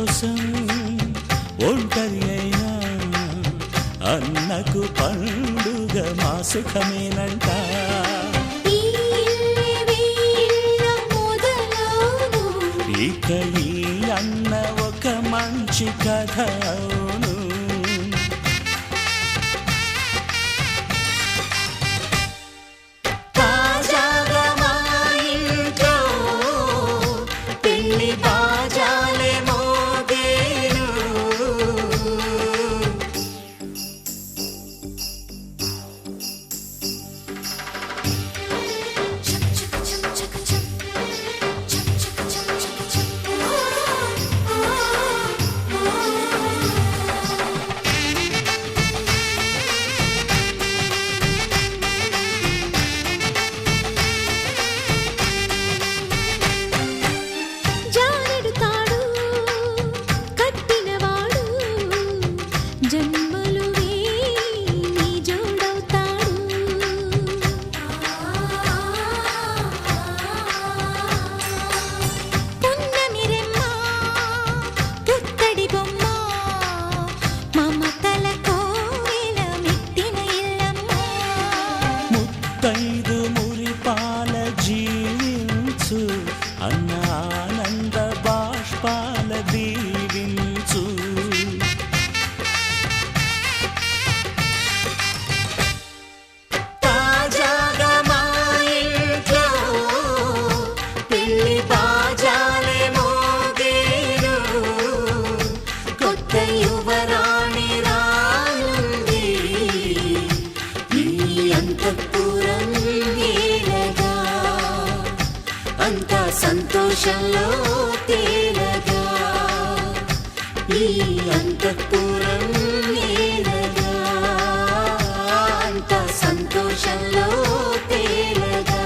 కోసం ఒంటరి అయినా అన్నకు పండుగ మా సుఖమేనంట. ఇక ఈ అన్న ఒక మంచి కథ అవును. ముత్తైదు మురిపాల జీవించు అన్న ఆనంద బాష్పాల దీవించు. తాజాగా మా ఇంట్లో పెళ్లి బాజాలే మోగేను. కొత్త యువరాణి రానుంది ఈ అంతఃపురం ఏలగా. అంతా సంతోషంలో తేలగా ఈ అంతఃపురం ఏలగా. అంతా సంతోషంలో తేలగా.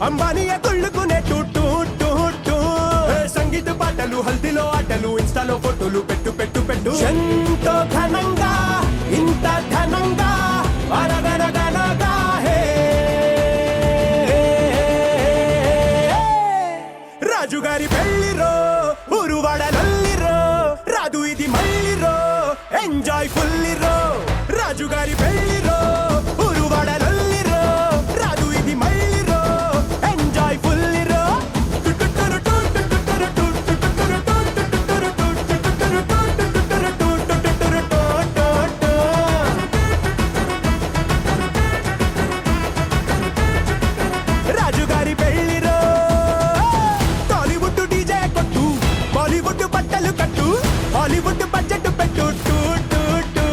అంబానీయ తుళ్ళుకునే టూటూ టూ. సంగీత పాటలు హల్దీలో ఆటలు ఇన్స్టాలో ఫోటోలు పెట్టు పెట్టు పెట్టు. ఎంతో ఘనంగా ఇంత ఘనంగా అనగనగనగా హే రాజుగారి పెళ్లిరో ఊరువాడ నల్లిరో. రాదు ఇది మల్లిరో ఎంజాయ్ ఫుల్లిరో. రాజుగారి పెళ్లిరో ఊరువాడ నల్లిరో. రాదు ఇది మల్లిరో ఎంజాయ్ ఫుల్లిరో. రాజుగారి పెళ్లిరో టాలీవుడ్ డీజే కొట్టు బాలీవుడ్ బట్టలు కట్టు హాలీవుడ్ బడ్జెట్ పెట్టు టూ టూ టూ.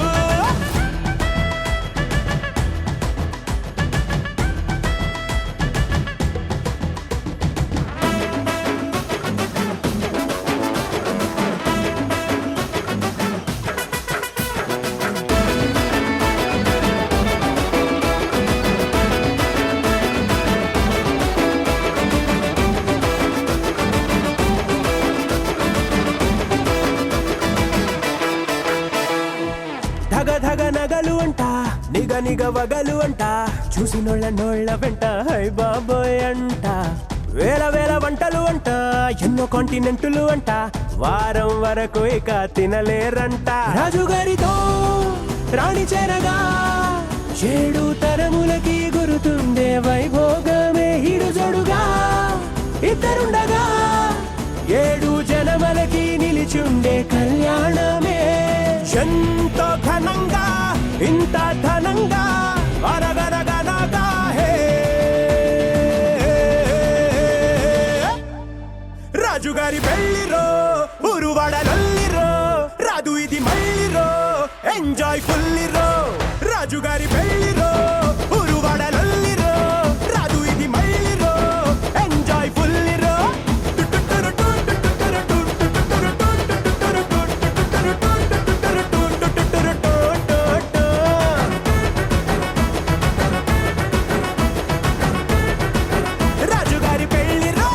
ధగ ధగ నగలు అంట నిగ నిగ వగలు అంట. చూసినోళ్ళ నోళ్ళ వెంట హై బాబోయ్ అంట. వేల వేల వంటలు అంట ఎన్నో కాంటినెంటులు అంట. వారం వరకు ఇక తినలేరంట. రాజుగారితో రాణి చేరగా 7 తరములకి గురుతుండే వైభోగమే హిడు జోడుగా. ఇద్దరుండగా 7 జనమలకి నిలిచుండే కళ్యాణమే. ఎంతో ఘనంగా ఇంత ఘనంగా అరగరగనగా హే రాజుగారి పెళ్లిరో ఊరువాడలల్లిరో రాదు ఇది మళ్ళీరో ఎంజాయ్ ఫుల్లిరో రాజుగారి పెళ్లిరో ఊరువాడలల్లిరో రాదు ఇది మళ్ళీరో ఎంజాయ్ ఫుల్లిరో రాజుగారి పెళ్లిరో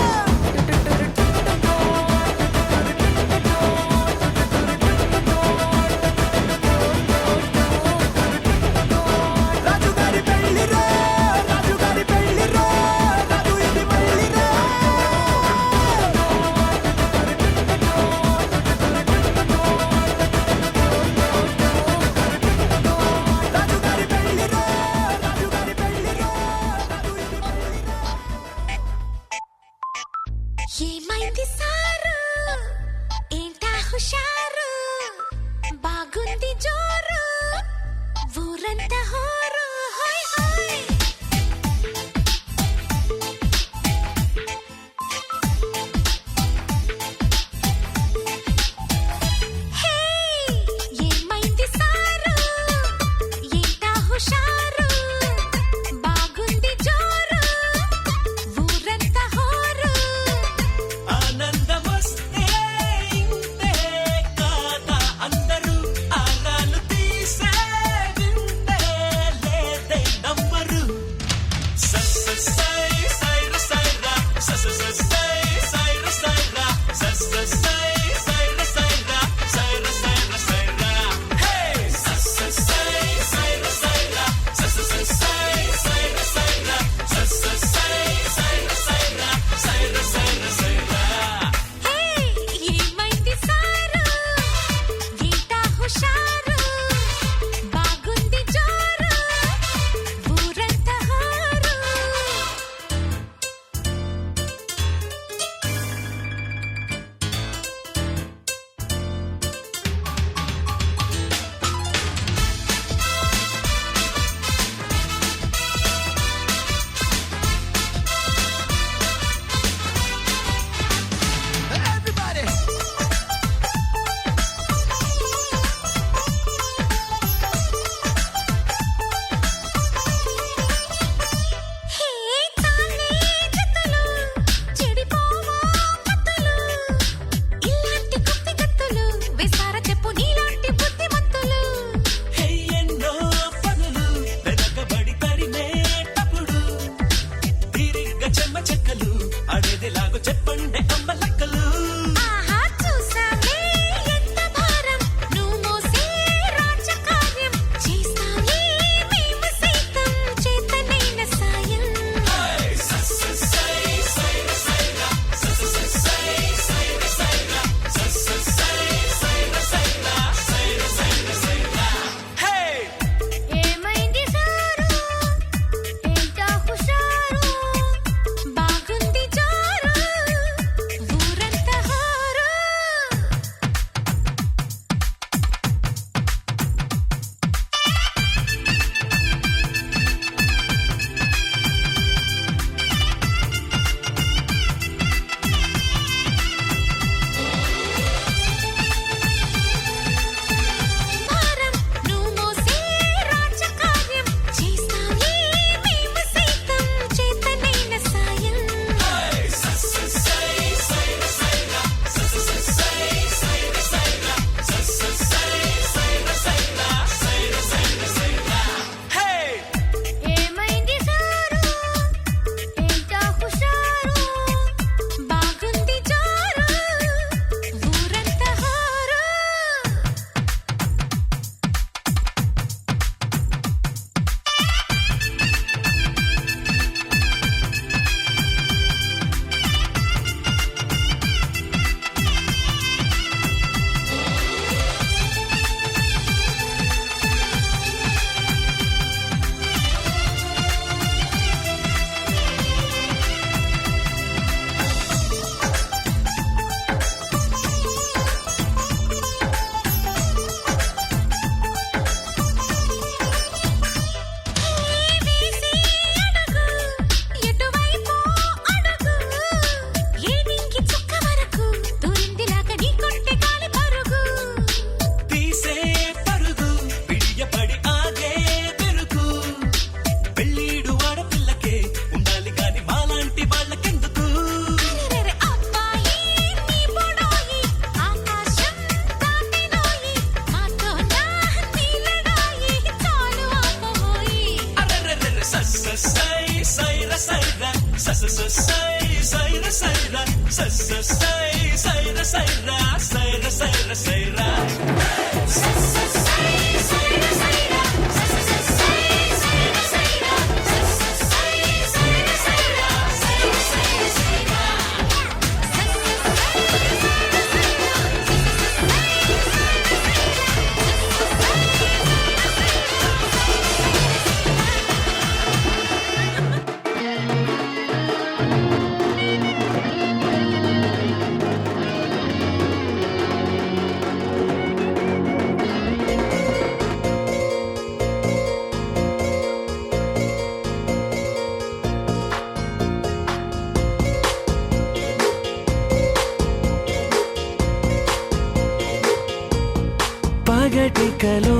పగటికలో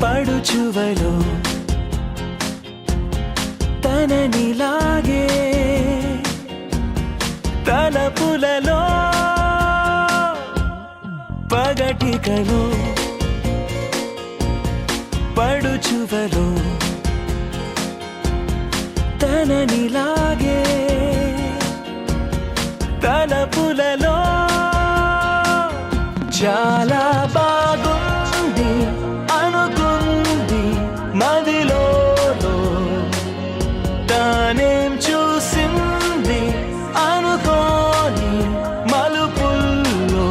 పడుచువలో తననిలాగే తలపులలో పగటికలో పడుచువలో తననిలాగే తలపులలో చాలా బాగుంది అనుకుంది మదిలో తానేం చూసింది అనుకోని మలుపుల్లో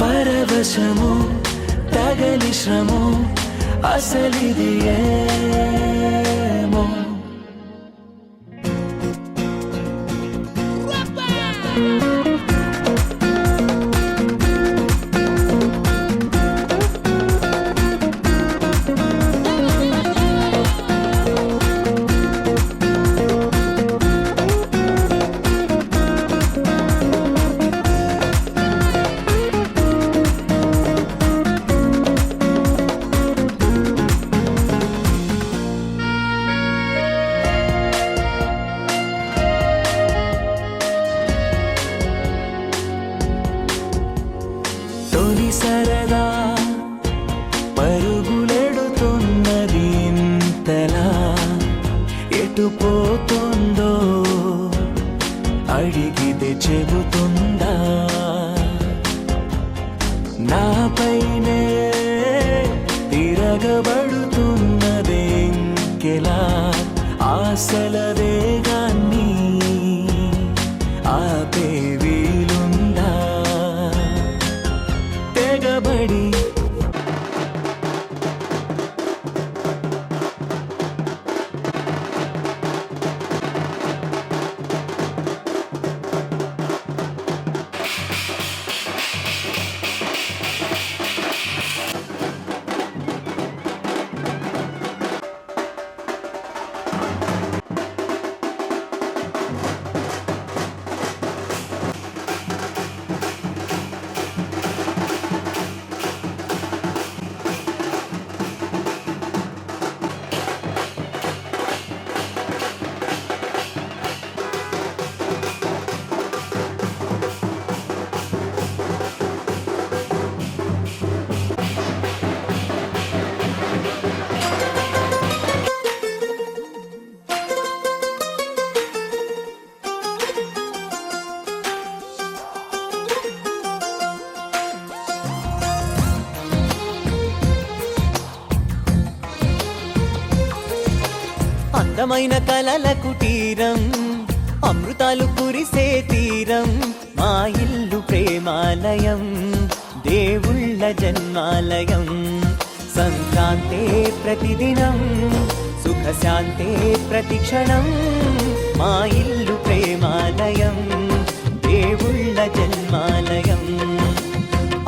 పరవశము తగలి శ్రము అసలిది ఏమో తొలి సరదా పరుగులెడుతున్నది ఇంతలా ఎటు పోతుందో అడిగితే చెబుతుందా నాపైనే తిరగబడుతున్నదే ఇంకెలా ఆశల వేగాన్ని ఆపే వీలుందా తెగబడి అందమైన కలల కుటీరం అమృతాలు కురిసే తీరం మా ఇల్లు ప్రేమాలయం దేవుళ్ళ జన్మాలయం సంక్రాంతే ప్రతిదినం సుఖశాంతే ప్రతిక్షణం మా ఇల్లు ప్రేమాలయం దేవుళ్ళ జన్మాలయం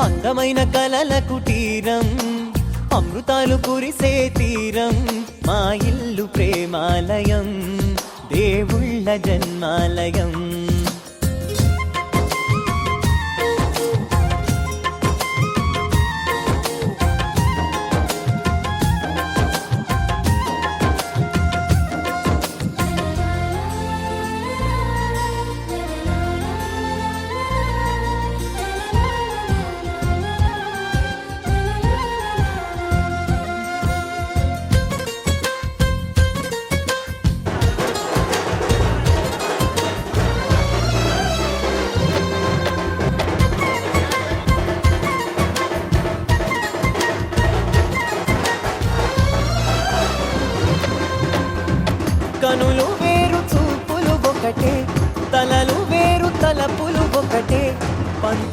అందమైన కలల కుటీరం అమృతాలు కురిసే తీరం మా ఇల్లు ప్రేమాలయం దేవుళ్ళ జన్మాలయం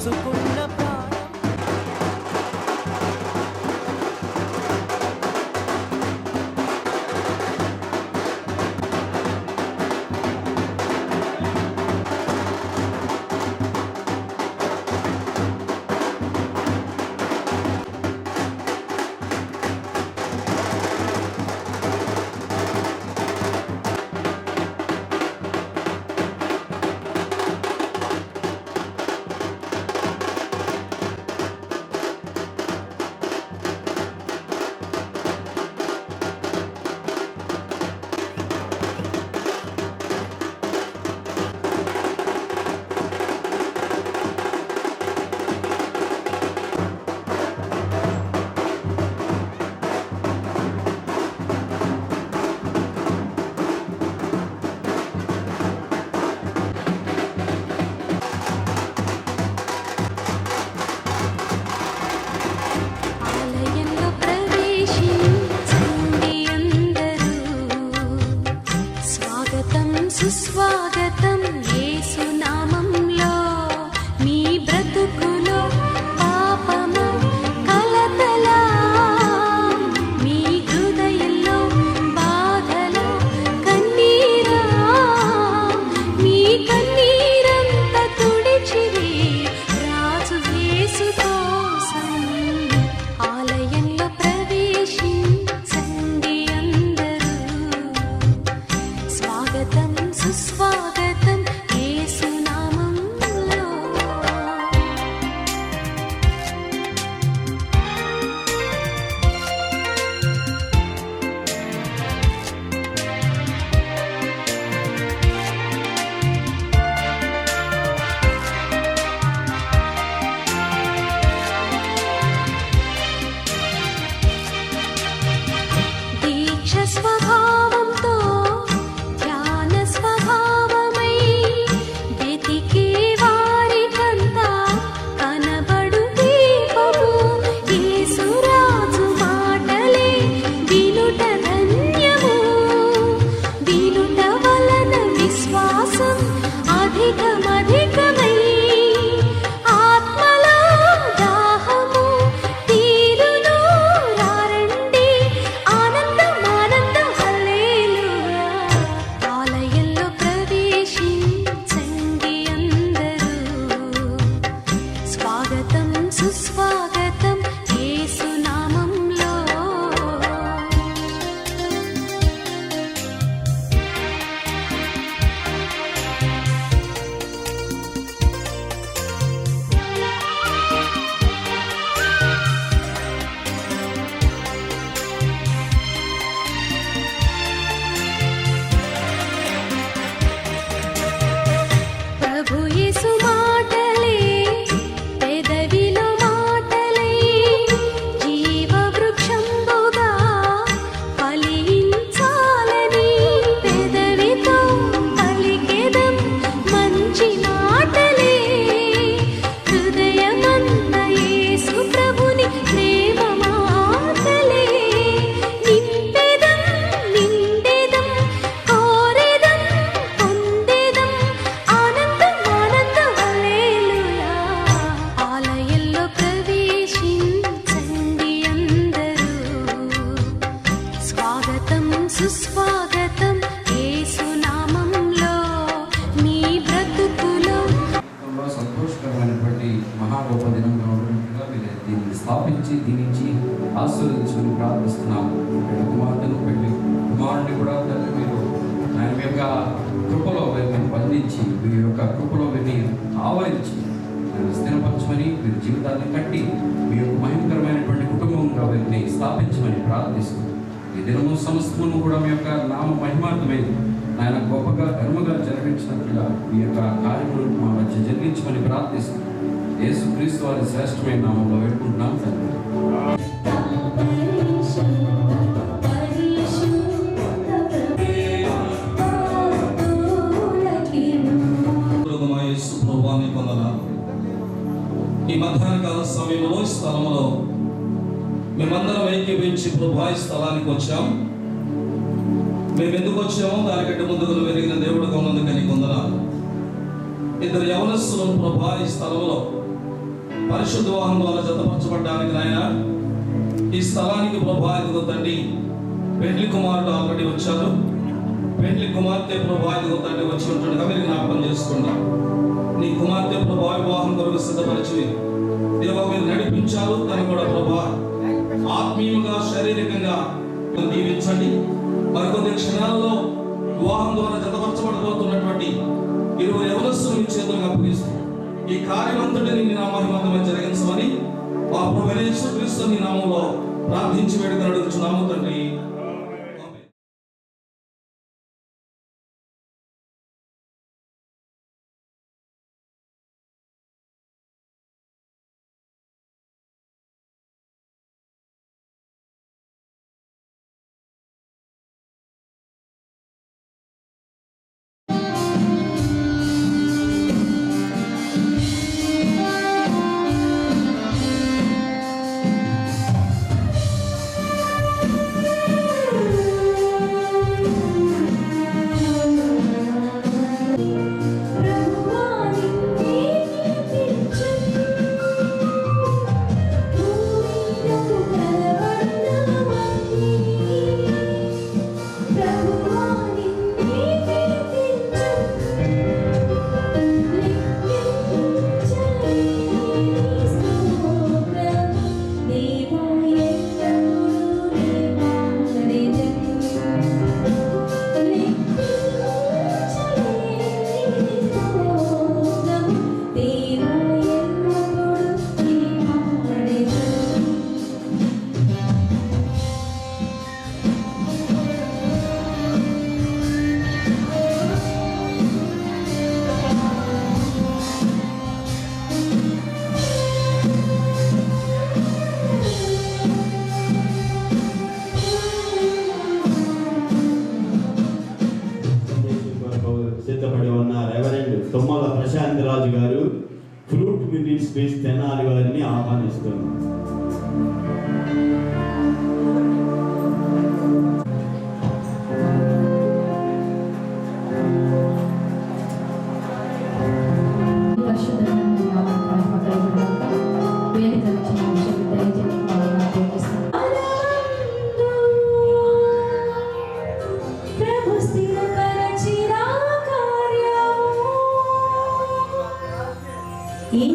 పోసుకున్న ప్రాణం. ఆలయంలో ప్రవేశించండి అందరూ, స్వాగతం సుస్వాగతం యేసు నామంలో. మీ బ్రతుకులో పాపము కలతల, మీ హృదయంలో బాధల కన్నీరా, మీ కన్నీరంతా తుడిచివే రాజు యేసు కోసం. ఆలయంలో ప్రవేశించండి అందరూ, స్వాగతం సుస్వాగతం యేసు నామంలో. దీక్ష స్వభావంతో ధ్యాన స్వభావమై వెతికే వారికంతా కనబడు దీపము. యేసురాజు మాటలే వినుట ధన్యము, వినుట వలన విశ్వాసం అధికమధికమై ఆత్మలో దాహము తీరును. రారండి ఆనందం ఆనందం హల్లెలూయా. ఆలయంలో ప్రవేశించండి అందరూ, స్వాగతం సుస్వాగతం యేసు నామంలో. ప్రభు యేసు మాటలే పెదవిలో మాటలై జీవ వృక్షంబుగా ఫలించాలని పెదవితో పలికెదం మంచి మాటలే. హృదయమంత యేసు ప్రభుని ప్రేమ మాటలే. నింపెదం నిండెదం కోరెదం పొందెదం ఆనందం ఆనందం హల్లెలూయా. ఆలయంలో ప్రవేశించండి అందరూ, స్వాగతం సుస్వాగతం యేసు నామంలో. మీ బ్రతుకులో జీవితంలో సంతోషకరమైనటువంటి మహా గొప్ప దినంగా ఉన్నట్టుగా మీరు దీన్ని స్థాపించి దీనించి ఆశీర్వదించుకుని ప్రార్థిస్తున్నాము. పెళ్లి కుమార్తెను పెళ్లి కుమారుడిని కూడా తల్లి మీరు ఆయన యొక్క కృపలో వీరిని బంధించి మీ యొక్క కృపలో వీరిని ఆవరించి ఆయన స్థిరపరచమని మీరు జీవితాన్ని కట్టి మీ యొక్క మహిమకరమైనటువంటి కుటుంబంగా వీరిని స్థాపించమని ప్రార్థిస్తూ ఈ దినము సమస్తమును కూడా మీ యొక్క నామ మహిమార్థమై ఆయన గొప్పగా ఘనముగా జరిగించినట్లుగా మీ యొక్క కార్యములను మా మధ్య జరిగించమని ప్రార్థిస్తూ యేసుక్రీస్తు వారి శ్రేష్టమైన నామంలో వేడుకుంటున్నాం తండ్రి. ఈ మధ్యాహ్న కాల సమయంలో ఈ స్థలంలో మేమందరం ఏకీభించి ప్రభా ఈ స్థలానికి వచ్చాం. మేము ఎందుకు వచ్చామో దానికంటే ముందుగా వెలిగిన దేవుడుగా ఉన్నందుకు నీకు వందనాలు. ఇద్దరు యవనస్తులను ప్రభా ఈ స్థలంలో పరిశుద్ధ వివాహం ద్వారా జతపరచబడ్డానికి నాయన ఈ స్థలానికి ప్రభా ఇదిగో తండ్రి పెండ్లి కుమారుడు ఆల్రెడీ వచ్చారు. పెండ్లి కుమార్తె ప్రభా ఇదిగో తండ్రి వచ్చి ఉంటుండగా మీరు జ్ఞాపకం చేసుకుంటాం. నీ కుమార్తె ప్రభా వివాహం కొరకు సిద్ధపరిచి దేవా మీరు నడిపించారు. తను కూడా ప్రభా ఆత్మీయంగా శారీరకంగా దీవించండి. మరికొద్ది క్షణాల్లో వివాహం ద్వారా జతపరచబడబోతున్నటువంటి ఇరువురు యవనస్తులు మీ చేతులకు అప్పగిస్తూ ఈ కార్యమంతటిని నీ నామహిమంతమై జరిగించమని మా ప్రభువైన యేసుక్రీస్తు నీ నామములో ప్రార్థించి వేడుకలు అడుగుచున్నాము తండ్రి. సిద్ధపడి ఉన్న రెవరెండ్ తుమ్మల ప్రశాంత్ రాజు గారు ఫ్రూట్ మినిస్ట్రీస్ తెనాలి వారిని ఆహ్వానిస్తున్నారు. ఈ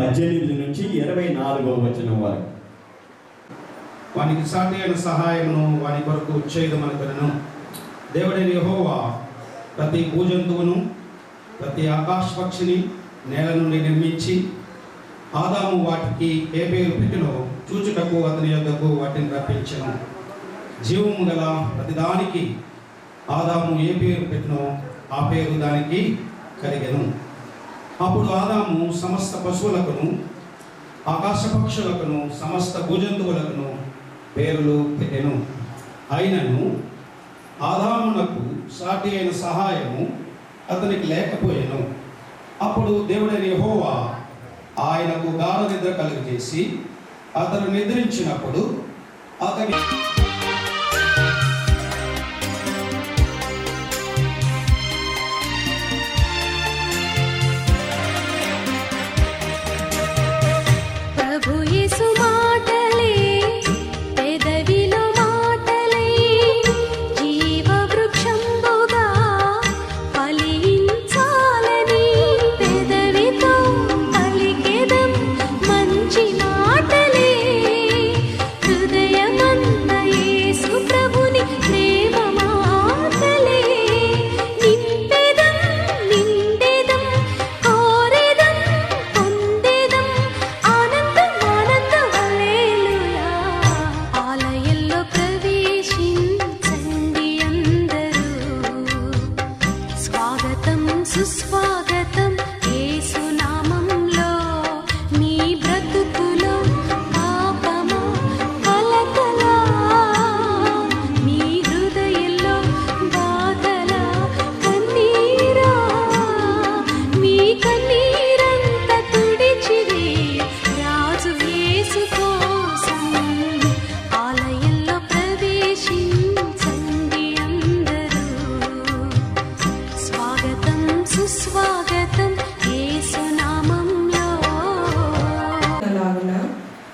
18 నుంచి 24వ వచనం వరకు. వానికి సాటి అయిన సహాయమును వాని కొరకు చేయదమనుకును. దేవుడైన యెహోవా ప్రతి భూజంతువును ప్రతి ఆకాశ పక్షిని నేల నుండి నిర్మించి ఆదాము వాటికి ఏ పేరు పెట్టినో చూచుటకు అతని యొద్దకు వాటిని రప్పించెను. జీవము గల ప్రతిదానికి ఆదాము ఏ పేరు పెట్టినో ఆ పేరు దానికి కలిగెను. అప్పుడు ఆదాము సమస్త పశువులకును ఆకాశ పక్షులకును సమస్త భూజంతువులకును పేర్లు పెట్టెను. అయినను ఆదామునకు సాటి అయిన సహాయము అతనికి లేకపోయెను. అప్పుడు దేవుడైన యెహోవా ఆయనకు గాఢ నిద్ర కలుగజేసి అతను నిద్రించినప్పుడు అతని ప్రభు యేసు మాటలే పెదవిలో మాటలై జీవ వృక్షంబుగా ఫలించాలని పెదవితో పలికెదం మంచి మాటలే. హృదయమంత యేసు ప్రభుని ప్రేమ మాటలే నింపెదం నిండెదం కోరెదం పొందెదం ఆనందం ఆనందం హల్లెలూయా. ఆలయంలో ప్రవేశించండి అందరూ, స్వాగతం సుస్వాగతం యేసు నామంలో. నీ బ్రతుకులో పాపమా కలకలా, మీ హృదయంలో బాధలా కన్నీరా, మీ కన్నీరంత తుడిచివే రాజు యేసు కోసం. ఆలయంలో ప్రవేశించండి అందరూ, స్వాగతం సుస్వాగతం యేసు నామంలో. అలాగున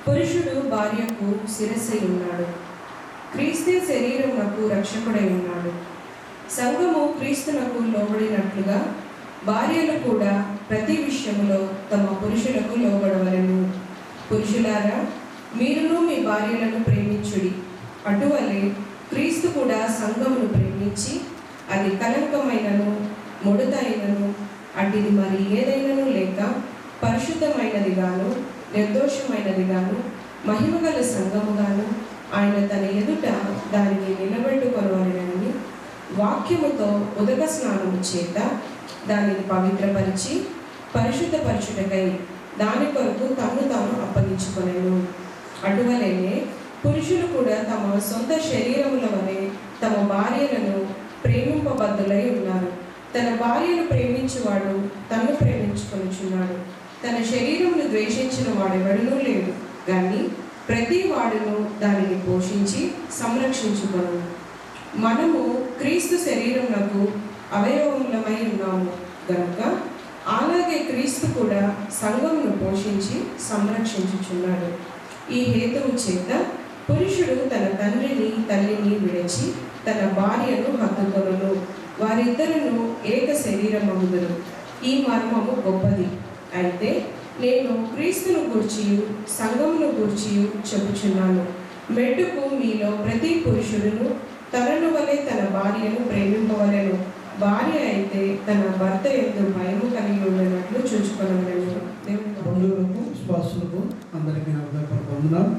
పురుషుడు భార్యకు శిరస్సై ఉన్నాడు. క్రీస్తే శరీరమునకు రక్షకుడై ఉన్నాడు. సంఘము క్రీస్తునకు లోబడినట్లుగా భార్యలు కూడా ప్రతి విషయములో తమ పురుషులకు లోబడవలెను. పురుషులారా, మీరును మీ భార్యలను ప్రేమించుడి. అటువలే క్రీస్తు కూడా సంఘమును ప్రేమించి అది కలంకమైనను ముడతైనను అటుది మరి ఏదైనను లేక పరిశుద్ధమైనదిగాను నిర్దోషమైనదిగాను మహిమగల సంఘముగాను ఆయన తన ఎదుట దానిని నిలబెట్టుకొనవలెనని వాక్యముతో ఉదక స్నానము చేత దానిని పవిత్రపరిచి పరిశుద్ధపరచుటకై దాని కొరకు తన్ను తాను అప్పగించుకొనెను. అటువలనే పురుషులు కూడా తమ సొంత శరీరముల వలె తమ భార్యలను ప్రేమింపబద్ధులై ఉన్నారు. తన భార్యను ప్రేమించువాడు తన్ను ప్రేమించుకొనుచున్నాడు. తన శరీరమును ద్వేషించిన వాడెవడనూ లేడు, కానీ ప్రతి వాడును దానిని పోషించి సంరక్షించుకొను. మనము క్రీస్తు శరీరమునకు అవయవములమై ఉన్నాము గనుక అలాగే క్రీస్తు కూడా సంఘమును పోషించి సంరక్షించుచున్నాడు. ఈ హేతువు చేత పురుషుడు తన తండ్రిని తల్లిని విడిచి తన భార్యను హత్తుకొనును, వారిద్దరును ఏక శరీరమగుదురు. ఈ మర్మము గొప్పది. అయితే నేను క్రీస్తును గూర్చియు సంఘమును గూర్చియు చెబుచున్నాను. మెట్టుకు మీలో ప్రతి పురుషుడును తనను వలె తన భార్యను ప్రేమింపవలెను. భార్య అయితే తన భర్త యందు భయము కలిగి ఉండనట్లు చూచుకొనవలెను. బంధువులకు విశ్వాసులకు అందరికీ నా హృదయపూర్వక వందనాలు.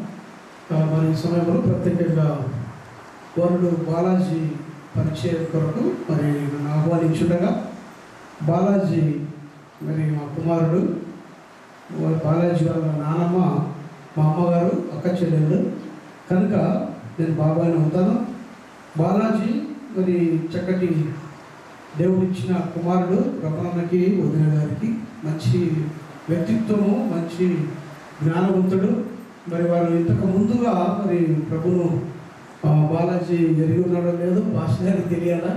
మరి ఈ సమయంలో ప్రత్యేకంగా వరుడు బాలాజీ పరిచయం కొరకు మరి నన్ను ఆహ్వానించుండగా, బాలాజీ మరి మా కుమారుడు, బాలాజీ వాళ్ళ నానమ్మ మా అమ్మగారు అక్క చెల్లెళ్ళు కనుక నేను బాబాని అవుతాను. బాలాజీ మరి చక్కటి దేవుడిచ్చిన కుమారుడు, రమణకి వదిన గారికి మంచి వ్యక్తిత్వము, మంచి జ్ఞానవంతుడు. మరి వాళ్ళు ఇంతకు ముందుగా మరి ప్రభును బాలాజీ ఎరిగి ఉన్నాడో లేదో భాష గారికి తెలియాలా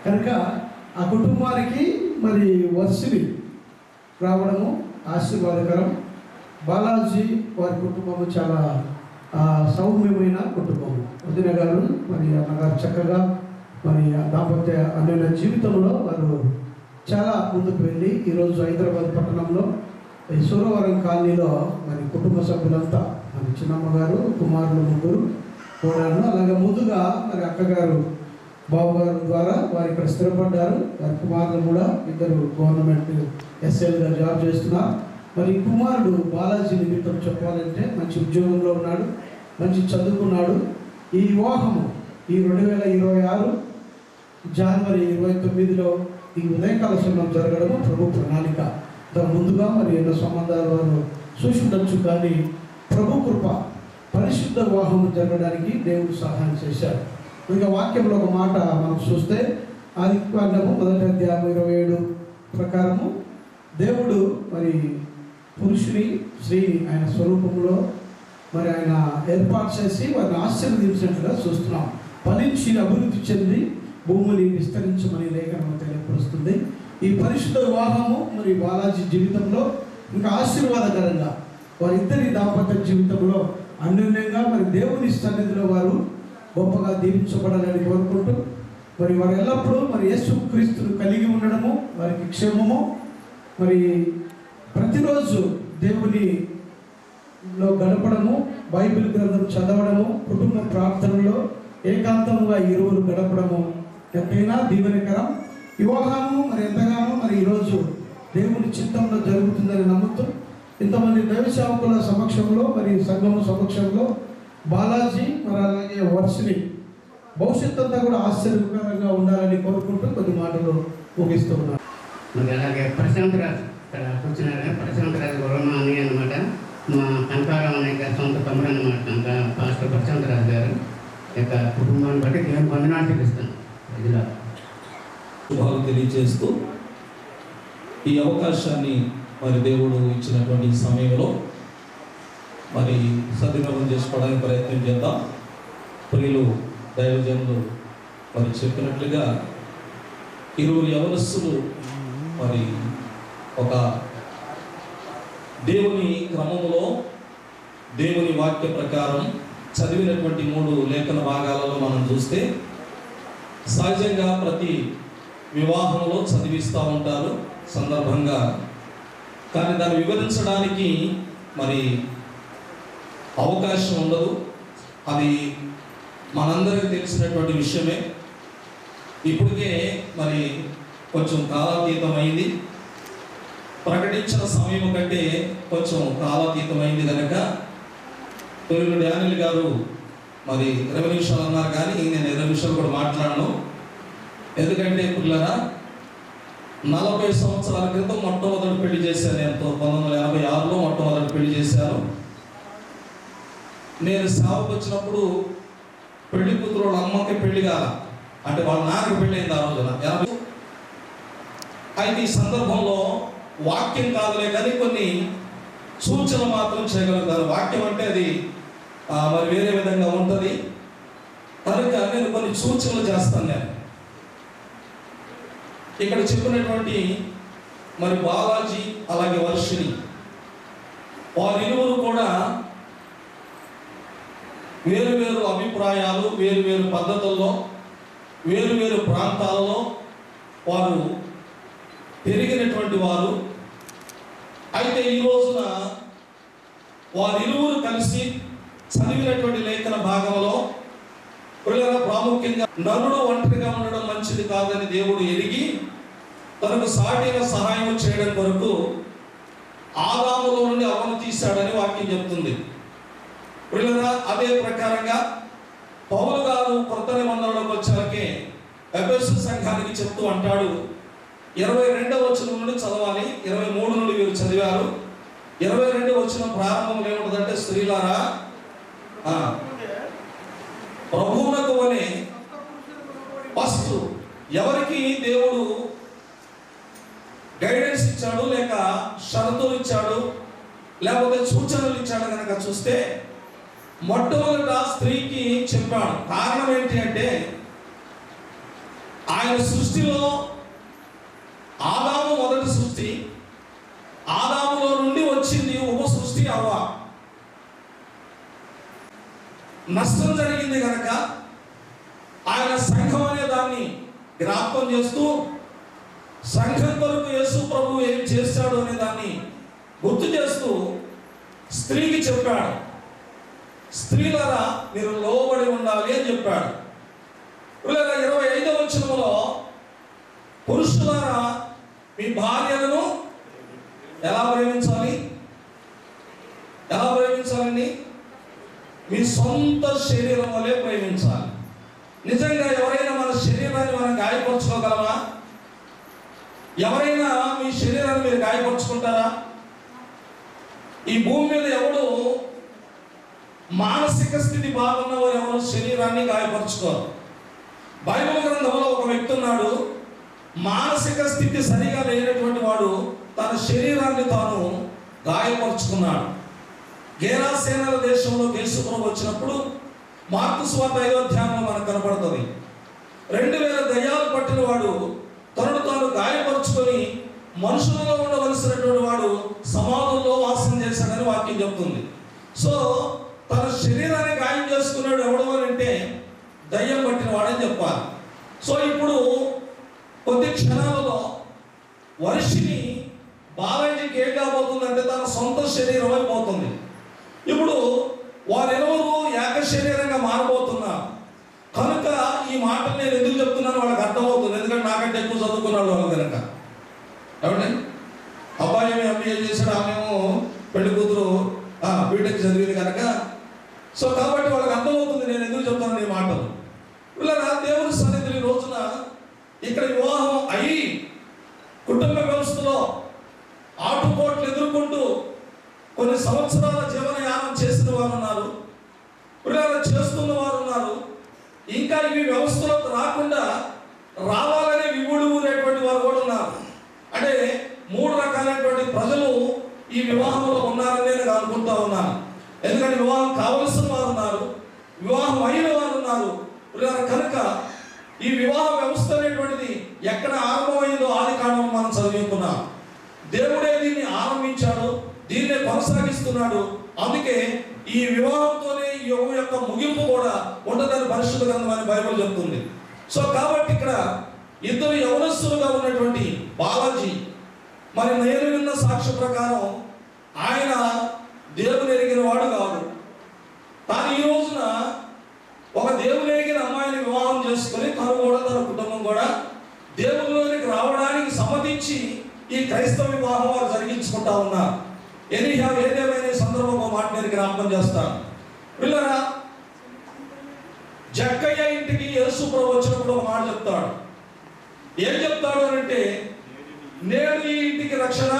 కనుక ఆ కుటుంబానికి మరి వర్షిని రావడము ఆశీర్వాదకరం. బాలాజీ వారి కుటుంబము చాలా సౌమ్యమైన కుటుంబం. వదిన గారు మరి అన్నగారు చక్కగా మరి దాంపత్య అన్యోన్య జీవితంలో వారు చాలా ముందుకు వెళ్ళి ఈరోజు హైదరాబాద్ పట్టణంలో ఈ సూరవరం కాలనీలో మరి కుటుంబ సభ్యులంతా మరి చిన్నమ్మ గారు, కుమారులు ముగ్గురు కూడాను, అలాగే ముందుగా మరి అక్కగారు, బాబు గారు ద్వారా వారు ఇక్కడ స్థిరపడ్డారు. వారి కుమారులు కూడా ఇద్దరు గవర్నమెంట్ ఎస్ఎల్గా జాబ్ చేస్తున్నారు. మరి కుమారుడు బాలాజీ నిమిత్తం చెప్పాలంటే మంచి ఉద్యోగంలో ఉన్నాడు, మంచి చదువుకున్నాడు. ఈ వివాహము ఈ 2026 జనవరి 29లో ఈ ఉదయకాల సమయం జరగడము ప్రభు ప్రణాళిక. దాని ముందుగా మరి ఎన్నో సంబంధాలు వారు చూసుండొచ్చు, కానీ ప్రభు కృప పరిశుద్ధ వివాహం జరగడానికి దేవుడు సహాయం చేశారు. ఇక వాక్యంలో ఒక మాట మనం చూస్తే ఆదికాండము 1వ అధ్యాయం 27 ప్రకారము దేవుడు మరి పురుషుని స్త్రీని ఆయన స్వరూపంలో మరి ఆయన ఏర్పాటు చేసి వారిని ఆశీర్వదించినట్లుగా చూస్తున్నాం. ఫలించి అభివృద్ధి చెంది భూమిని విస్తరించమని లేఖనం తెలియపరుస్తుంది. ఈ పరిశుద్ధ వివాహము మరి బాలాజీ జీవితంలో ఇంకా ఆశీర్వాదకరంగా వారిద్దరి దాంపత్య జీవితంలో అన్యోన్యంగా మరి దేవుని సన్నిధిలో వారు గొప్పగా దీవించబడాలని కోరుకుంటూ మరి వారు ఎల్లప్పుడూ మరి యేసు క్రీస్తును కలిగి ఉండడము వారికి క్షేమము. మరి ప్రతిరోజు దేవునిలో గడపడము, బైబిల్ గ్రంథం చదవడము, కుటుంబ ప్రార్థనలో ఏకాంతంగా ఇరువురు గడపడము ఎంతైనా దీవెనకరం. వివాహము మరి ఎంతగానో మరి ఈరోజు దేవుని చిత్తంలో జరుగుతుందని నమ్ముతూ ఇంతమంది దైవ సేవకుల సమక్షంలో మరి సంఘము సమక్షంలో బాలాజీ మరి అలాగే వర్షిని భవిష్యత్తు అంతా కూడా ఆశ్చర్యకరంగా ఉండాలని కోరుకుంటూ కొద్ది మాటలు ముగిస్తూ ఉన్నారు. మరి అలాగే ప్రశాంత్ రాజు ఇక్కడ కూర్చున్నారు. ప్రశాంత్ రాజు గౌరవ అని అనమాట, మా కనకారావు అనే సొంత తమ్ముడు అనమాట. కనుక పాస్టర్ ప్రశాంత్ రాజు గారు యొక్క కుటుంబాన్ని బట్టి నేను వందనాలు చూపిస్తాను. ఇదిలా శుభాలు తెలియజేస్తూ ఈ అవకాశాన్ని మరి దేవుడు ఇచ్చినటువంటి సమయంలో మరి సద్వినియోగం చేసుకోవడానికి ప్రయత్నం చేద్దాం. ప్రియులు దైవజనులు మరి చెప్పినట్లుగా ఇరువురు యవనస్తులు మరి ఒక దేవుని క్రమంలో దేవుని వాక్య ప్రకారం చదివినటువంటి 3 లేఖన భాగాలలో మనం చూస్తే సహజంగా ప్రతి వివాహంలో చదివిస్తూ ఉంటారు సందర్భంగా, కానీ దాన్ని వివరించడానికి మరి అవకాశం ఉండదు. అది మనందరికీ తెలిసినటువంటి విషయమే. ఇప్పటికే మరి కొంచెం కాలాతీతమైంది, ప్రకటించిన సమయం కంటే కొంచెం కాలాతీతమైంది కనుక తెలుగు డానియల్ గారు మరి 20 నిమిషాలు అన్నారు, కానీ నేను 20 నిమిషాలు కూడా మాట్లాడను. ఎందుకంటే పిల్లరా 40 సంవత్సరాల క్రితం మొట్టమొదటి పెళ్లి చేశాను. నేను 1986లో మొట్టమొదటి పెళ్లి చేశాను. నేను సేవకు వచ్చినప్పుడు పెళ్లి కూతురు వాళ్ళ అమ్మకి పెళ్లి కాల, అంటే వాళ్ళ నాన్నకి పెళ్లి అయింది ఆ రోజున. అయితే ఈ సందర్భంలో వాక్యం కాదులే కానీ కొన్ని సూచనలు మాత్రం చేయగలుగుతాను. వాక్యం అంటే అది మరి వేరే విధంగా ఉంటుంది కనుక నేను కొన్ని సూచనలు చేస్తాను. నేను ఇక్కడ చెప్పినటువంటి మరి బాలాజీ అలాగే వర్షిని వారిరువురు కూడా వేరు అభిప్రాయాలు, వేరు పద్ధతుల్లో, వేరు ప్రాంతాలలో వారు పెరిగినటువంటి వారు. అయితే ఈ రోజున వారిరువురు కలిసి చదివినటువంటి లేఖన భాగంలో ప్రాముఖ్యంగా నరుడు ఒంటరిగా ఉండడం మంచిది కాదని దేవుడు ఎరిగి తనకు సాటిన సహాయం చేయడం కొరకు ఆదాములో నుండి అవ్వను తీశాడని వాక్యం చెప్తుంది. అదే ప్రకారంగా పౌలు గారు కొత్త నిబంధనలోకి వచ్చాకే ఎఫెసు సంఘానికి చెప్తూ అంటాడు, 22వ వచనం నుండి చదవాలి, 23 నుండి వీరు చదివారు. 22వ వచనం ప్రారంభంలో ఏముంటుందంటే, స్త్రీలారా ప్రభువునకు వలె ఫస్ట్ ఎవరికి దేవుడు గైడెన్స్ ఇచ్చాడు, లేక షరతులు ఇచ్చాడు, లేకపోతే సూచనలు ఇచ్చాడు కనుక చూస్తే మొట్టమొదట స్త్రీకి చెప్పాడు. కారణం ఏంటి అంటే ఆయన సృష్టిలో ఆదాము మొదటి సృష్టి, ఆదాములో నుండి వచ్చింది ఉప సృష్టి అవ్వ. నష్టం జరిగింది కనుక ఆయన సంఘం అనే దాన్ని జ్ఞాపకం చేస్తూ సంఘం కొరకు యేసు ప్రభు ఏం చేశాడు అనే దాన్ని గుర్తు చేస్తూ స్త్రీకి చెప్పాడు, స్త్రీలారా మీరు లోబడి ఉండాలి అని చెప్పాడు. 25వ వచనంలో పురుషులారా మీ భార్యలను ఎలా ప్రేమించాలి? ఎలా ప్రేమించాలండి? మీ సొంత శరీరం వల్లే ప్రేమించాలి. నిజంగా ఎవరైనా మన శరీరాన్ని మనం గాయపరచుకోగలమా? ఎవరైనా మీ శరీరాన్ని మీరు గాయపరుచుకుంటారా? ఈ భూమి మీద ఎవడు మానసిక స్థితి బాగున్నవారు ఎవరు శరీరాన్ని గాయపరచుకోరు. బైబిల్ గ్రంథంలో ఒక వ్యక్తి ఉన్నాడు, మానసిక స్థితి సరిగా లేనటువంటి వాడు తన శరీరాన్ని తాను గాయపరుచుకున్నాడు. గేరాసేనల దేశంలో యేసుప్రభు వచ్చినప్పుడు మార్కు సువార్త 5వ అధ్యాయంలో మనకు కనపడుతుంది. 2000 దయ్యాలు పట్టిన వాడు తనను తాను గాయపరుచుకొని మనుషులలో ఉండవలసినటువంటి వాడు సమాధుల్లో వాసం చేశాడని వాక్యం చెప్తుంది. సో తన శరీరాన్ని గాయం చేసుకున్నాడు ఎవడు అని అంటే దయ్యం పట్టిన వాడని చెప్పాలి. సో ఇప్పుడు కొద్ది క్షణాలలో వర్షిని బాలాజీకి ఏం కాబోతుందంటే తన సొంత శరీరం అయిపోతుంది. ఇప్పుడు వారెవరు ఏక శరీరంగా మారబోతున్నారు కనుక ఈ మాటలు నేను ఎందుకు చెప్తున్నాను వాళ్ళకి అర్థమవుతుంది. ఎందుకంటే నాకంటే ఎక్కువ చదువుకున్నాడు వాళ్ళు కనుక. ఏమండి, అబ్బాయి ఏమి ఎంబీఏ చేశాడు, ఆమెమో పెళ్లి కూతురు బీటెక్ చదివింది కనుక. సో కాబట్టి వాళ్ళకి అర్థమవుతుంది నేను ఎందుకు చెప్తాను ఈ మాటలు. ఇలా దేవుని సన్నిధిలో ఈ రోజున ఇక్కడ వివాహం అయ్యి కుటుంబ వ్యవస్థలో ఆటుపోట్లు ఎదుర్కొంటూ కొన్ని సంవత్సరాల జీవనయానం చేసిన వారు ఉన్నారు, పిల్లలు చేస్తున్న వారు ఉన్నారు, ఇంకా ఇవి వ్యవస్థలోకి రాకుండా రావాలని వివుడు ఊరేటువంటి వారు కూడా ఉన్నారు. అంటే 3 రకాలైనటువంటి ప్రజలు ఈ వివాహంలో ఉన్నారని నేను అనుకుంటా ఉన్నాను. ఎందుకంటే వివాహం కావలసిన వారు ఉన్నారు, వివాహం అయిన వారు ఉన్నారు. కనుక ఈ వివాహ వ్యవస్థ అనేటువంటిది ఎక్కడ ఆరంభమైందో ఆది కాండం మనం చదువుకున్నాం. దేవుడే దీన్ని ఆరంభించాడు, దీన్నే కొనసాగిస్తున్నాడు. అందుకే ఈ వివాహంతోనే ఈ యుగం యొక్క ముగింపు కూడా ఉండదని పరిశుద్ధ గ్రంథం అని బైబిల్ చెప్తుంది. సో కాబట్టి ఇక్కడ ఇద్దరు యవనస్తులుగా ఉన్నటువంటి బాలాజీ, మరి నేను విన్న సాక్ష్య ప్రకారం ఆయన దేవుని ఎరిగిన వాడు కాదు. కానీ ఈ రోజున ఒక దేవుని ఎరిగిన అమ్మాయిని వివాహం చేసుకొని తను కూడా తన కుటుంబం కూడా దేవునిలోనికి రావడానికి సమ్మతించి ఈ క్రైస్తవ వివాహం వారు జరిగించుకుంటా ఉన్నారు. ఏదేమైనా సందర్భంగా మాట నేను జ్ఞాపకం చేస్తాను. పిల్లరా, జక్కయ్య ఇంటికి యేసు ప్రభు వచ్చినప్పుడు ఒక మాట చెప్తాడు. ఏం చెప్తాడు అని అంటే, నేడు ఈ ఇంటికి రక్షణ.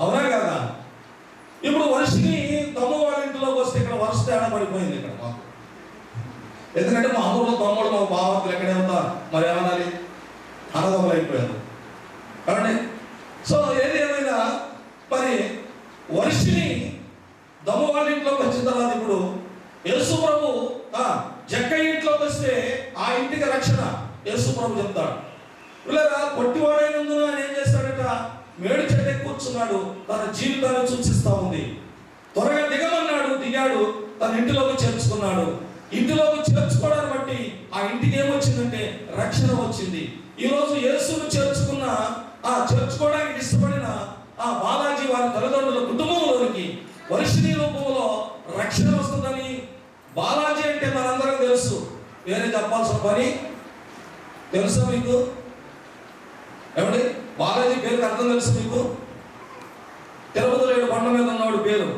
అవునా కదా? ఇప్పుడు వర్షిని తమ్ము వాళ్ళ ఇంట్లోకి వస్తే ఇక్కడ వరుస తేడా పడిపోయింది ఇక్కడ మాకు. ఎందుకంటే మా ఊళ్ళో తమ్ముడు మా బావతులు ఎక్కడే ఉంటారు, మరి ఏమనాలి, అన్నదమ్ములు అయిపోయారు కాబట్టి. సో ఏదేమైనా మరి వర్షిని దమ్ము వాళ్ళ ఇంట్లోకి వచ్చిన తర్వాత ఇప్పుడు యేసు ప్రభు జక్కయ్య ఇంట్లోకి వస్తే ఆ ఇంటికి రక్షణ యేసు ప్రభు చెప్తాడు. పిల్లరా, పొట్టివాడైనందున ఆయన ఏం చేస్తాడట, మేడు చెట్టు కూర్చున్నాడు, తన జీవితాన్ని సూచిస్తా ఉంది. త్వరగా దిగమన్నాడు, దిగాడు, తన ఇంటిలోకి చేర్చుకున్నాడు. ఇంటిలోకి చేర్చుకోవడాన్ని బట్టి ఆ ఇంటికి ఏమొచ్చిందంటే రక్షణ వచ్చింది. ఈరోజు యేసును చేర్చుకోవడానికి ఇష్టపడిన ఆ బాలాజీ వారి తల్లిదండ్రుల కుటుంబంలోనికి వర్షిని రూపంలో రక్షణ వస్తుందని బాలాజీ అంటే మనందరం తెలుసు, వేరే చెప్పాల్సిన పని తెలుసా మీకు? ఏమండి, బాలాజీ పేరుకి అర్థం తెలుసు మీకు? తిరుపతిలో 7 బండ్ల మీద ఉన్నవాడు పేరు.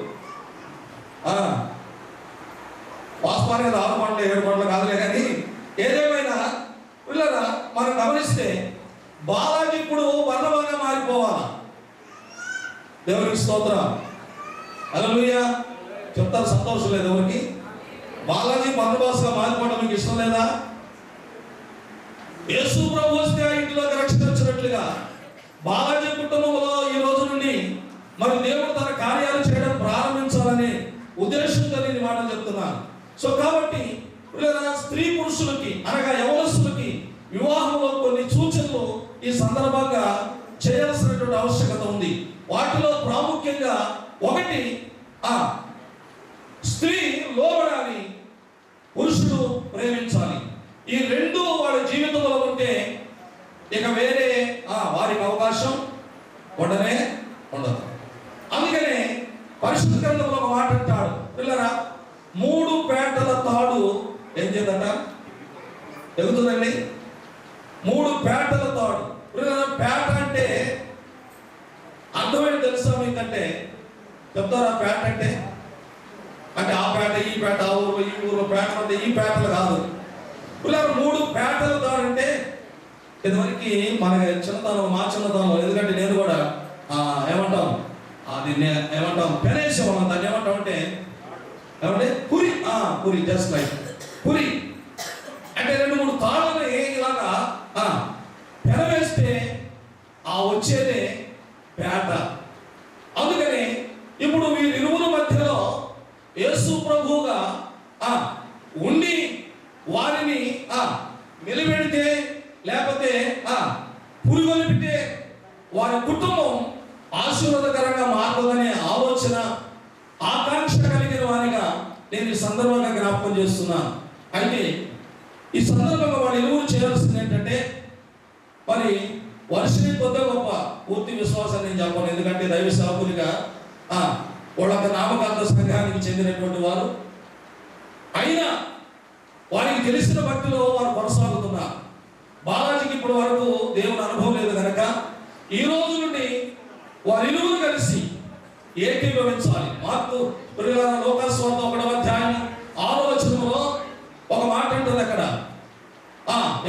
వాస్తవానికి 6 బండ్లు 7 బండ్లు కాదులే. కానీ ఏదేమైనా పిల్లరా, మనం గమనిస్తే బాలాజీ ఇప్పుడు వర్ణంగా మారిపోవాలా. దేవునికి స్తోత్రం, హల్లెలూయా. చెప్తారు, సంతోషం లేదు ఎవరికి? బాలాజీ బంధుబాసుగా మారిపోవడం మీకు ఇష్టం లేదా? యేసు ప్రభు వస్తే ఆ ఇంటిలోకి రక్షణ వచ్చినట్లుగా బాలాజీ కుటుంబంలో ఈ రోజు నుండి మరి దేవుడు తన కార్యాలు చేయడం ప్రారంభించాలనే ఉద్దేశంతో నేను మాటలు చెప్తున్నాను. సో కాబట్టి స్త్రీ పురుషులకి అనగా యవనస్తులకి వివాహంలో కొన్ని సూచనలు ఈ సందర్భంగా చేయాల్సినటువంటి ఆవశ్యకత ఉంది. వాటిలో ప్రాముఖ్యంగా ఒకటి, స్త్రీ లోబడాలి, పురుషుడు ప్రేమించాలి. ఈ రెండు వాళ్ళ జీవితంలో ఉంటే ఇక వేరే వారికి అవకాశం ఉండనే ఉండదు. పరిశుద్ధ గ్రంథంలో ఒక మాట అంటాడు పిల్లరా, 3 పేటల తాడు ఏం చేద్దంట ఎగుతుందండి. 3 పేటల తాడు. పిల్లరా, పేట అంటే అర్థమైనా తెలుసా మీకంటే? చెప్తారా పేట అంటే? అంటే ఆ పేట ఈ పేట, ఆ ఊరు ఈ ఊరు పేట అంటే ఈ పేటలు కాదు పిల్లలు. 3 పేటలు తాడంటే ఇదివరకు మన చిన్నతనం, మా చిన్నతనం, ఎందుకంటే నేను కూడా ఏమంటాం అది ఏమంటాం పెనేసేవాళ్ళం. దాన్ని ఏమంటాం అంటే ఏమంటే పురి. పురి, జస్ట్ లైక్ పురి అంటే 2-3 తాళ్ళని ఇలాగా పెనవేస్తే వచ్చేదే పేట. అందుకని ఇప్పుడు వీరిరువుల మధ్యలో యేసు ప్రభువుగా ఉండి వారిని నిలబెడితే లేకపోతే పురిగొలిపితే వారి కుటుంబం ఆశీర్వాదకరంగా మారుతుందనే ఆలోచన, ఆకాంక్ష కలిగిన వారిగా నేను ఈ సందర్భంగా జ్ఞాపకం చేస్తున్నాను. అయితే ఈ సందర్భంగా వాళ్ళు ఇరువురు చేయాల్సింది ఏంటంటే, మరి వర్షని కొద్ది గొప్ప పూర్తి విశ్వాసాన్ని నేను చెప్పను, ఎందుకంటే దైవ సేవకులుగా వాళ్ళొక నామకాంత సంఘానికి చెందినటువంటి వారు అయినా వారికి తెలిసిన భక్తిలో వారు కొనసాగుతున్నారు. బాలాజీకి ఇప్పటి వరకు దేవుని అనుభవం లేదు కనుక ఈ రోజు నుండి వారిరువురు కలిసి ఏకీభవించాలి. మార్కు లోకాస్వార్త 1వ అధ్యాయం 6వ వచనంలో ఒక మాట ఉంటుంది అక్కడ,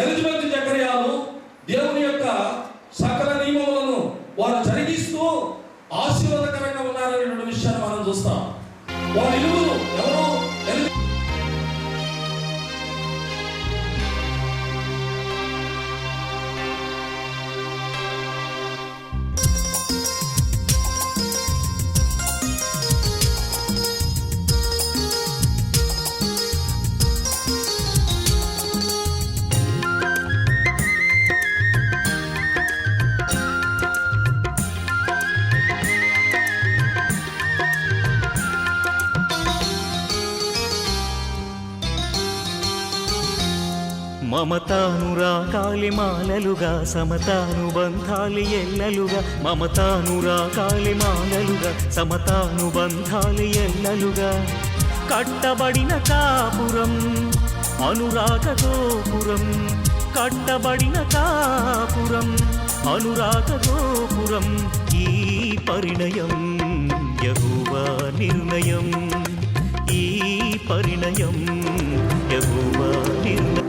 ఎలిజబెత్ జకర్యాలు దేవుని యొక్క సకల నియమములను వారు జరిగిస్తూ ఆశీర్వాదకరంగా ఉన్నారనేటువంటి విషయాన్ని మనం చూస్తాం. వారిరువురు ఎవరు? మమతానురాగాలి మాలలుగా, సమతానుబంధాలి ఎల్లలుగా. మమతానురాగాలి మాలలుగా, సమతానుబంధాలి ఎల్లలుగా. కట్టబడిన కాపురం అనురాగ గోపురం, కట్టబడిన కాపురం అనురాగ గోపురం. ఈ పరిణయం యెహోవా నిర్ణయం, ఈ పరిణయం యెహోవా నిర్ణయం.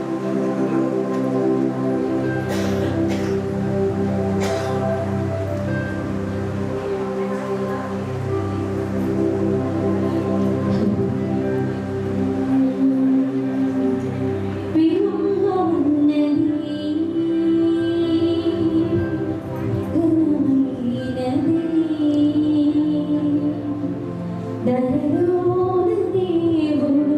దేవుడు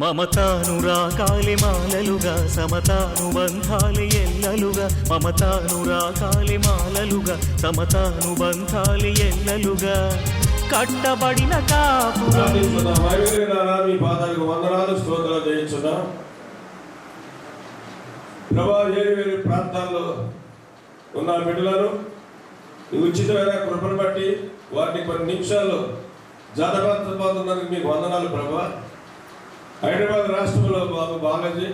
మమతానురాగాలి మాలలుగా సమతానుబంధాలి ఎల్లలుగా మమతానురాగాలి మాలలుగా సమతానుబంధాలి ఎల్లలుగా కట్టబడిన కాపురం మీ పాదాలకు వందనాలు స్తోత్రాలు చేయించున్నా ప్రభా వేరు వేరు ప్రాంతాల్లో ఉన్న బిడ్డలను ఉచితమైన కృపను బట్టి వారిని కొన్ని నిమిషాల్లో జాతపాత్రపోతున్నందుకు మీకు వందనాలు ప్రభా. హైదరాబాద్ రాష్ట్రంలో బాబు బాలాజీ,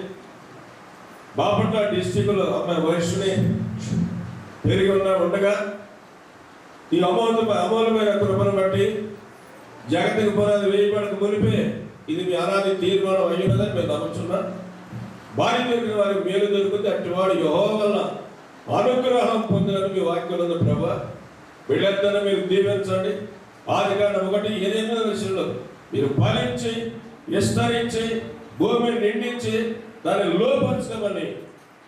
బాపట్ల డిస్టిక్లో అమ్మాయి వయస్సుని పెరిగి ఉండగా ఈ అమూలమైన కృపను బట్టి జగత్తుకు పునాది వేయబడక మునిపే ఇది మీ అనాది తీర్మానం అయ్యున్నదని మేము నమ్ముచున్నాం. భార్య దొరికిన వారికి మేలు దొరుకుతుంది, అట్టి వాడు యెహోవా వల్ల అనుగ్రహం పొందినని మీ వాక్యం ఉంది ప్రభా. వీళ్ళందరూ మీరు దీవించండి. ఆదికాండం 1:8 విషయంలో మీరు ఫలించి విస్తరించి భూమిని నిండించి దాన్ని లోపరచమని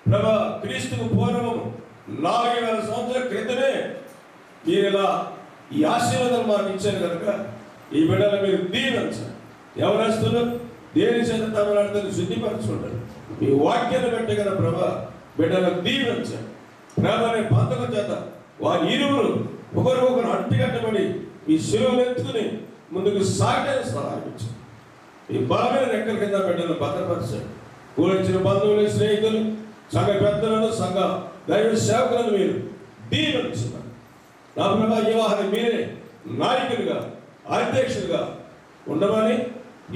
ప్రభా క్రీస్తుకు పూర్వం 4000 సంవత్సరాల క్రితమే మీరు ఇలా ఈ ఆశీర్వాదం మాకు ఇచ్చారు కనుక ఈ బిడ్డలు మీరు దీవించండి. ఎవరస్తులు దేని చేత తమలాడుతుంది శుద్ధిపరచుకుంటారు. మీ వాక్యాన్ని బట్టి కదా ప్రభా బిడ్డలకు దీవించండి. ప్రేమనే పంతకం చేత వారి ఇరువురు ఒకరికొకరు అంటికట్టబడి మీ శిలువలు ఎత్తుకుని ముందుకు సాగడానికి సహాయించండి. ఈ బలమైన రెక్కల కింద బిడ్డలను భద్రపరచండి. కూలించిన బంధువులు, స్నేహితులు, సంఘ పెద్దలను, సంఘ దైవ సేవకులను మీరు దీవించున్నారు. నా ప్రభా ఈ వాహనం మీరే నాయకులుగా అధ్యక్షులుగా ఉండమని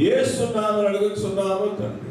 యేసు నామమున అడుగుచున్నాము తండ్రి.